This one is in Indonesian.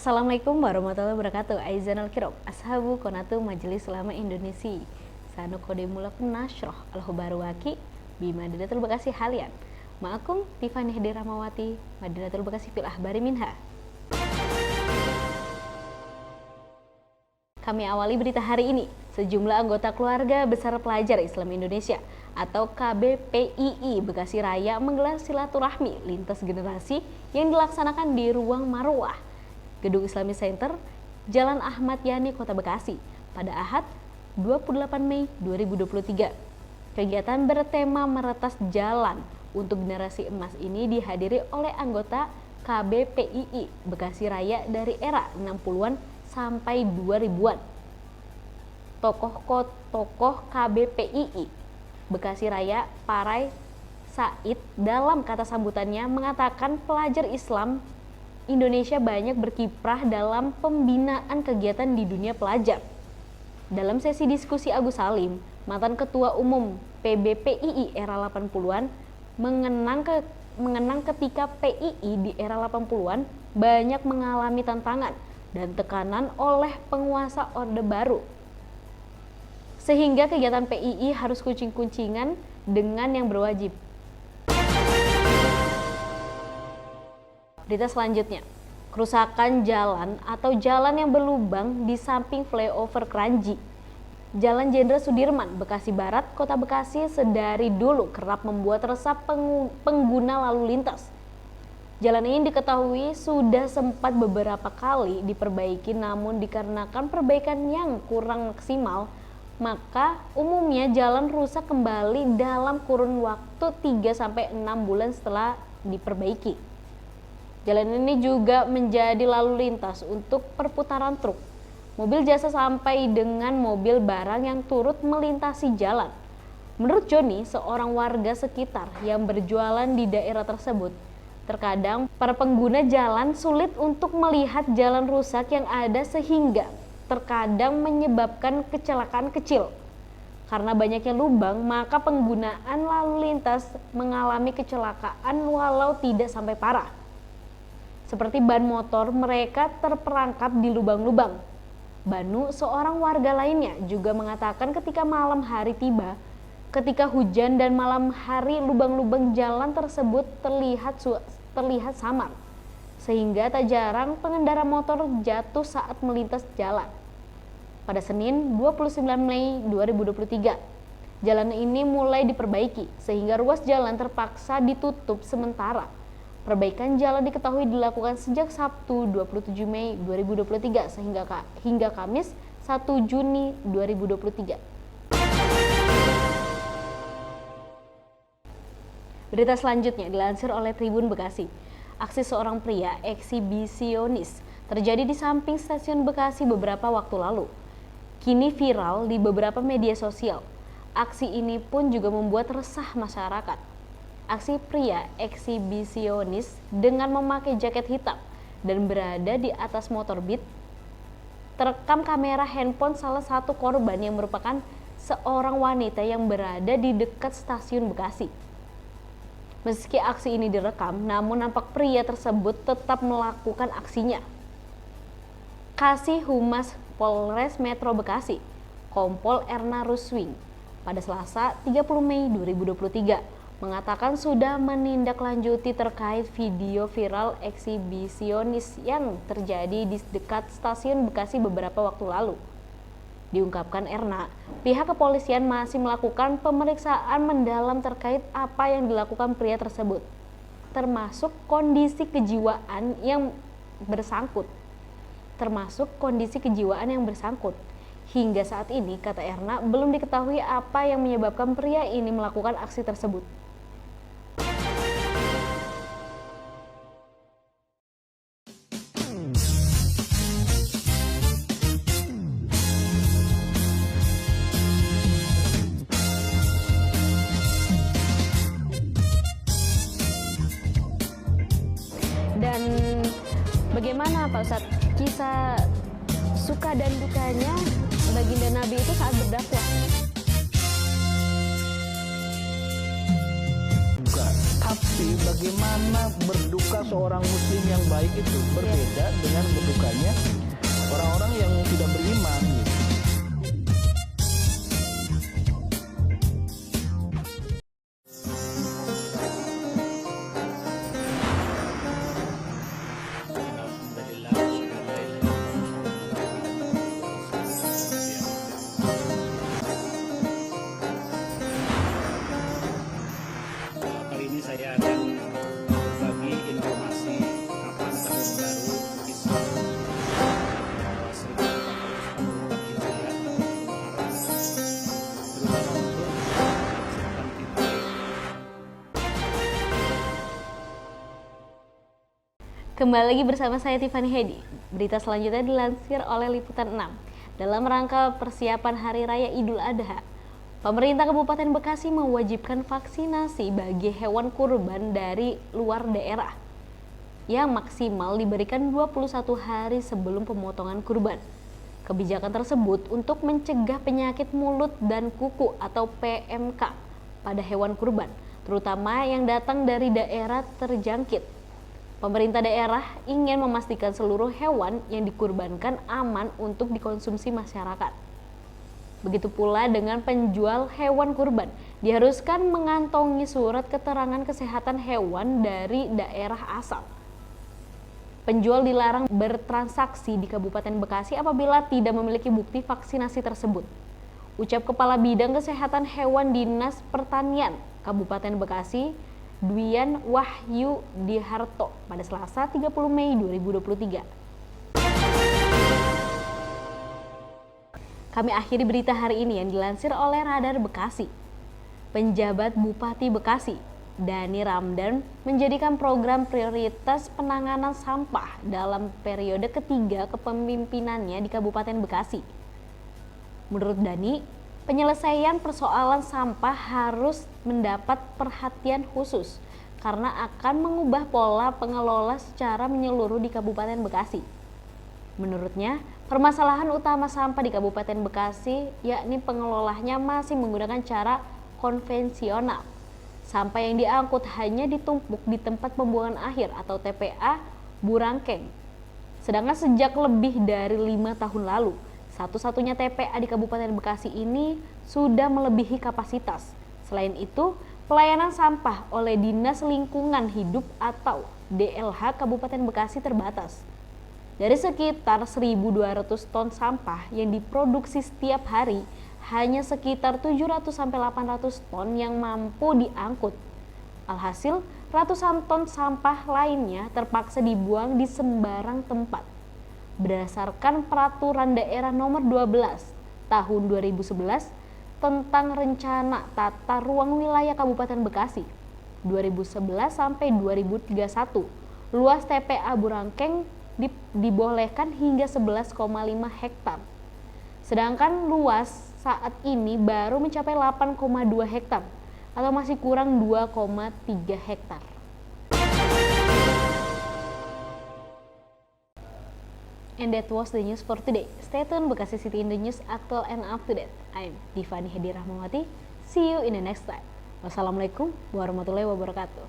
Assalamualaikum warahmatullahi wabarakatuh. Aizanul kiram, ashabu konatu majelis ulama Indonesia. Sanu kodemulakum nasroh al-hubaruwaki bima Madinatul Bekasi halian. Ma'akum Tiffany Hediramawati, Madinatul Bekasi fil ahbari minha. Kami awali berita hari ini. Sejumlah anggota keluarga besar pelajar Islam Indonesia atau KBPII Bekasi Raya menggelar silaturahmi lintas generasi yang dilaksanakan di Ruang Marwah, Gedung Islami Center, Jalan Ahmad Yani, Kota Bekasi, pada Ahad 28 Mei 2023. Kegiatan bertema meretas jalan untuk generasi emas ini dihadiri oleh anggota KBPII Bekasi Raya dari era 60-an sampai 2000-an. Tokoh KBPII Bekasi Raya, Parai Said, dalam kata sambutannya mengatakan pelajar Islam Indonesia banyak berkiprah dalam pembinaan kegiatan di dunia pelajar. Dalam sesi diskusi, Agus Salim, mantan Ketua Umum PBPII era 80-an, mengenang ketika PII di era 80-an banyak mengalami tantangan dan tekanan oleh penguasa Orde Baru. Sehingga kegiatan PII harus kuncing-kuncingan dengan yang berwajib. Berita selanjutnya, kerusakan jalan atau jalan yang berlubang di samping flyover Kranji. Jalan Jenderal Sudirman, Bekasi Barat, Kota Bekasi sedari dulu kerap membuat resah pengguna lalu lintas. Jalan ini diketahui sudah sempat beberapa kali diperbaiki, namun dikarenakan perbaikan yang kurang maksimal, maka umumnya jalan rusak kembali dalam kurun waktu 3-6 bulan setelah diperbaiki. Jalan ini juga menjadi lalu lintas untuk perputaran truk, mobil jasa sampai dengan mobil barang yang turut melintasi jalan. Menurut Joni, seorang warga sekitar yang berjualan di daerah tersebut, terkadang para pengguna jalan sulit untuk melihat jalan rusak yang ada sehingga terkadang menyebabkan kecelakaan kecil. Karena banyaknya lubang, maka penggunaan lalu lintas mengalami kecelakaan walau tidak sampai parah. Seperti ban motor, mereka terperangkap di lubang-lubang. Banu, seorang warga lainnya, juga mengatakan ketika malam hari tiba, ketika hujan dan malam hari lubang-lubang jalan tersebut terlihat samar, sehingga tak jarang pengendara motor jatuh saat melintas jalan. Pada Senin 29 Mei 2023, jalan ini mulai diperbaiki sehingga ruas jalan terpaksa ditutup sementara. Perbaikan jalan diketahui dilakukan sejak Sabtu 27 Mei 2023 hingga Kamis 1 Juni 2023. Berita selanjutnya dilansir oleh Tribun Bekasi. Aksi seorang pria eksibisionis terjadi di samping stasiun Bekasi beberapa waktu lalu. Kini viral di beberapa media sosial. Aksi ini pun juga membuat resah masyarakat. Aksi pria eksibisionis dengan memakai jaket hitam dan berada di atas motor Beat terekam kamera handphone salah satu korban yang merupakan seorang wanita yang berada di dekat stasiun Bekasi. Meski aksi ini direkam, namun nampak pria tersebut tetap melakukan aksinya. Kasih Humas Polres Metro Bekasi, Kompol Erna Ruswing, pada Selasa 30 Mei 2023 mengatakan sudah menindaklanjuti terkait video viral eksibisionis yang terjadi di dekat stasiun Bekasi beberapa waktu lalu. Diungkapkan Erna, pihak kepolisian masih melakukan pemeriksaan mendalam terkait apa yang dilakukan pria tersebut, termasuk kondisi kejiwaan yang bersangkut. Hingga saat ini, kata Erna, belum diketahui apa yang menyebabkan pria ini melakukan aksi tersebut. Dan bagaimana Pak Ustadz kisah suka dan dukanya baginda Nabi itu saat berdakwah? Tapi bagaimana berduka seorang muslim yang baik itu berbeda dengan berdukanya orang-orang yang tidak beriman gitu. Kali ini saya akan berbagi informasi kapan tahun baru Islam bahwa 1444 Hijriah Muharram, terutama untuk mempersiapkan kita. Kembali lagi bersama saya Tiffany Hedi. Berita selanjutnya dilansir oleh Liputan 6. Dalam rangka persiapan Hari Raya Idul Adha, pemerintah Kabupaten Bekasi mewajibkan vaksinasi bagi hewan kurban dari luar daerah yang maksimal diberikan 21 hari sebelum pemotongan kurban. Kebijakan tersebut untuk mencegah penyakit mulut dan kuku atau PMK pada hewan kurban, terutama yang datang dari daerah terjangkit. Pemerintah daerah ingin memastikan seluruh hewan yang dikurbankan aman untuk dikonsumsi masyarakat. Begitu pula dengan penjual hewan kurban, diharuskan mengantongi surat keterangan kesehatan hewan dari daerah asal. Penjual dilarang bertransaksi di Kabupaten Bekasi apabila tidak memiliki bukti vaksinasi tersebut. Ucap Kepala Bidang Kesehatan Hewan Dinas Pertanian Kabupaten Bekasi, Dwian Wahyu Diharto pada Selasa 30 Mei 2023. Kami akhiri berita hari ini yang dilansir oleh Radar Bekasi. Penjabat Bupati Bekasi, Dani Ramdan, menjadikan program prioritas penanganan sampah dalam periode ketiga kepemimpinannya di Kabupaten Bekasi. Menurut Dani, penyelesaian persoalan sampah harus mendapat perhatian khusus karena akan mengubah pola pengelola secara menyeluruh di Kabupaten Bekasi. Menurutnya, permasalahan utama sampah di Kabupaten Bekasi yakni pengelolanya masih menggunakan cara konvensional. Sampah yang diangkut hanya ditumpuk di tempat pembuangan akhir atau TPA Burangkeng. Sedangkan sejak lebih dari 5 tahun lalu, satu-satunya TPA di Kabupaten Bekasi ini sudah melebihi kapasitas. Selain itu, pelayanan sampah oleh Dinas Lingkungan Hidup atau DLH Kabupaten Bekasi terbatas. Dari sekitar 1.200 ton sampah yang diproduksi setiap hari, hanya sekitar 700-800 ton yang mampu diangkut. Alhasil, ratusan ton sampah lainnya terpaksa dibuang di sembarang tempat. Berdasarkan Peraturan Daerah Nomor 12 Tahun 2011 tentang Rencana Tata Ruang Wilayah Kabupaten Bekasi 2011 sampai 2031, luas TPA Burangkeng dibolehkan hingga 11,5 hektar. Sedangkan luas saat ini baru mencapai 8,2 hektar atau masih kurang 2,3 hektar. And that was the news for today. Stay tuned, Bekasi City in the News, actual and up to date. I'm Tiffany Hedi Rahmawati. See you in the next time. Wassalamualaikum warahmatullahi wabarakatuh.